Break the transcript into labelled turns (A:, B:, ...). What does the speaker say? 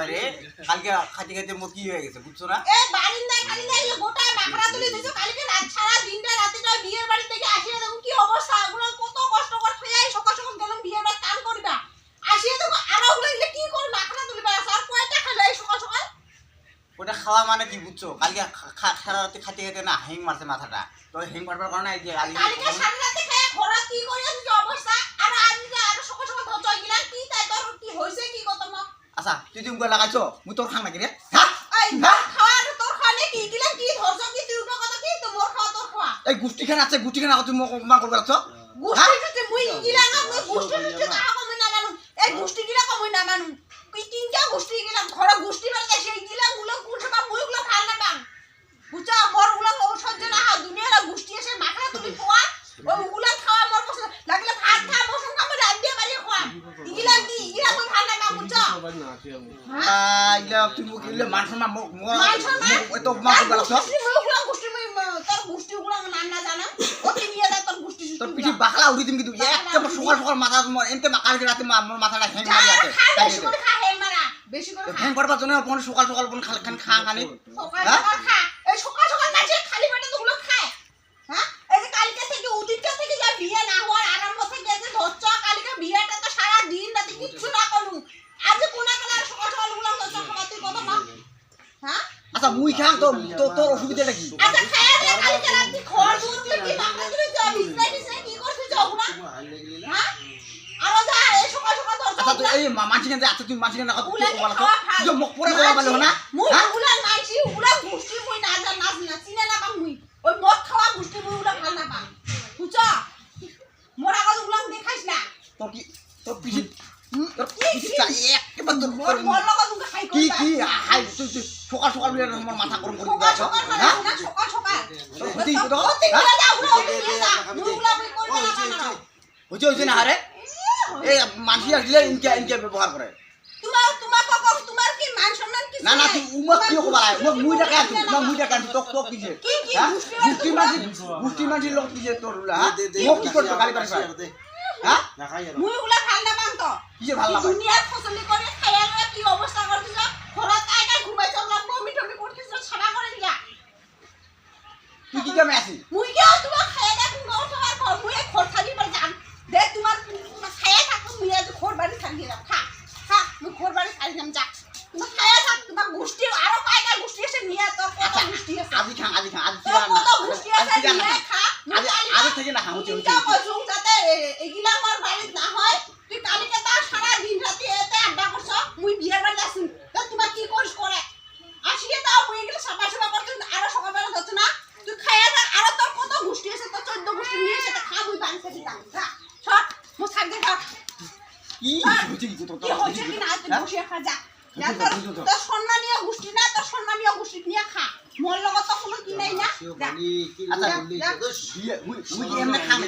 A: রে কালকে খাইতে খাইতে মোর কি হয়ে গেছে বুঝছো না?
B: এই বারিন্দায় খালি এগুলো গোটা মাখরা তুলে দিছো কালকে রাত সারা দিনটা রাতেটা বিয়ের বাড়ি থেকে আসিয়া দেখো কি অবস্থা ওগুলো কত কষ্ট করে খাইয়াই সকাল সকাল গেলাম বিয়ের বাড়ি কাম করিবা আসিয়া দেখো আর ওগুলো এগুলো কি করে মাখরা তুলিবা আর কয়টা খাইলো এই সকাল সকাল
A: ওটা খাওয়া মানে কি বুঝছো? কালকে সারা রাতে খাইতে খাইতে না হ্যাং মারছে মাথাটা, তো হ্যাং মারবার কারণে এই যে
B: কালকে সারা রাতে খাইয়া খরা কি করিয়া কি অবস্থা আর আজ আর সকাল সকাল ধচই গিলা কি তাই তোর কি হইছে কি কত মক
A: আচ্ছা তুই তুমি লাগাইছো মুই তোর খাং নাকি রে?
B: এই খাওয়ার তোর খানে কি গিলা কি ধরছ কি তুই উঠো কথা কি তো মোর খাওয়া তোর খাওয়া
A: এই গুষ্টি খান আছে গুষ্টি খান তুমি মা করবে আছো
B: গুষ্টি মুই গিলা না মুই গুষ্টি তাহা কম না মানু এই গুষ্টি গিলা কম না মানু কি তিনটা গুষ্টি গিলা ঘর গুষ্টি বাড়তে সেই গিলা গুলো কুঠবা মুই গুলো ভাল না পাং বুঝা মোর গুলো সহ্য না হা দুনিয়ার গুষ্টি এসে মাখা তুমি খাওয়া ওই গুলো খাওয়া মোর পছন্দ লাগলে ভাত খা মোর সঙ্গে আমি রাত দিয়ে বাড়ি খাওয়া গিলা কি গিলা মুই ভাল না পাং বুঝা
A: ইলা তুমি গিলে মানসমা মোর ওই তো মা করবে আছো
B: গুষ্টি মুই তোর গুষ্টি গুলো নাম না জানা ও কি নিয়ে যা তোর গুষ্টি
A: তোর পিঠি বাকলা উঠি তুমি কিন্তু একেবারে সকাল সকাল মাথা এনতে কালকে রাতে মোর মাথাটা হ্যাং মারি আছে
B: বেশি করে খা হে মারা বেশি করে
A: হ্যাং করবার জন্য কোন সকাল সকাল কোন খান খা খানি
B: সকাল সকাল খা এই সকাল সকাল না যে খালি পেটে তোগুলো খায় হ্যাঁ এই যে কালকে থেকে উদিনটা থেকে যা বিয়ে না হওয়ার আরম্ভ থেকে যে ধরছ কালকে বিয়েটা তো সারা দিন রাতে কিচ্ছু না করু আজ কোনা কোনা সকাল সকাল গুলো ধরছ খাওয়া তুই কত মা হ্যাঁ
A: আচ্ছা মুই খাম তো তোর অসুবিধাটা কি?
B: আচ্ছা খায়া রে কালকে রাতে খড় দুধ কি মাখা তুই যা বিছনা কি করছিস যাওনা হ্যাঁ আর যা এই সকাল সকাল ধরছ
A: আচ্ছা তুই এই মাছি কেন আচ্ছা তুই মাছি কেন তুই বলা তো যে মুখ পরে বলা বলে না
B: মুই উলা মাছি উলা গুষ্টি মুই না জান না চিনে না পাং মুই ওই মদ খাওয়া গুষ্টি মুই উলা ভাল না পাং বুঝছ মোরা কত উলা দেখাইছ না
A: তোর কি তোর পিঠি তোর পিঠি চাই একবার তোর
B: মোর লগা তুমি খাই
A: কি কি হাই তুই সকাল সকাল মিলে আমার মাথা গরম করে দিবা
B: সকাল সকাল না সকাল সকাল
A: তোর হইতেই তো
B: হ্যাঁ যা উলা মুই উলা মুই করব না
A: হইছে না আরে এই মাছি আসলে ইনকে ব্যবহার করে
B: তোমার কি মান সম্মান কি
A: না না তুই উমক কি কবা মুই টাকা আছি মুই টাকা আছি তো কিছে
B: কি
A: গুষ্টি মাঝি লোক কিছে তোর হ্যাঁ মোক কি করতে গালি পারে হ্যাঁ
C: না খাই আর
B: মুই উলা ভাল না পাং তো
A: কিছে ভাল লাগে
B: দুনিয়ার ফসলি করে খাইয়া লয়া কি অবস্থা করছিস ঘরত আইকা ঘুমাইছ না বমি টমি করছিস ছাড়া করে দিয়া
A: তুই কি কামে আছিস
B: মুই কি তোমার খাইয়া দেখ কোন তোমার ঘর মুই খোর থাকি পর জান দে তোমার খাইয়া থাক মুই আজ খোর বাড়ি থাকি না খা খা মুই খোর বাড়ি থাকি না যা তোমার খাইয়া থাক তোমার গুষ্টি আরো পাইকা গুষ্টি এসে নিয়া তো কত গুষ্টি আছে
A: আজি খান আজি
B: কত গুষ্টি আছে নিয়া খা
A: আজি থেকে না খাওয়া
B: চিন্তা করছুম যাতে এগুলা আমার বাড়িতে না হয় তুই কালকে তার সারা দিন রাতে এতে আড্ডা করছ মুই বিয়ের বাড়ি আসুন তো তোমার কি করিস করে আসিয়ে তাও মুই এগুলো সাফা সাফা করছিস আরো সকালবেলা যাচ্ছ না তুই খাইয়া থাক আরো তোর কত গুষ্টি আছে তোর 14 গুষ্টি নিয়ে সেটা খা মুই বাড়ি থেকে যাই যা সব মুই থাকবে থাক
A: কি হইছে কি তোর
B: কি হচ্ছে কি না তুই বসে খা যা তোর সম্মানীয় গোষ্ঠী না তোর সম্মানীয় গোষ্ঠী নিয়ে খা মোর লগত তো কোনো কি নাই না
C: কি
A: আচ্ছা
C: বললি
A: মুই এমনি খাম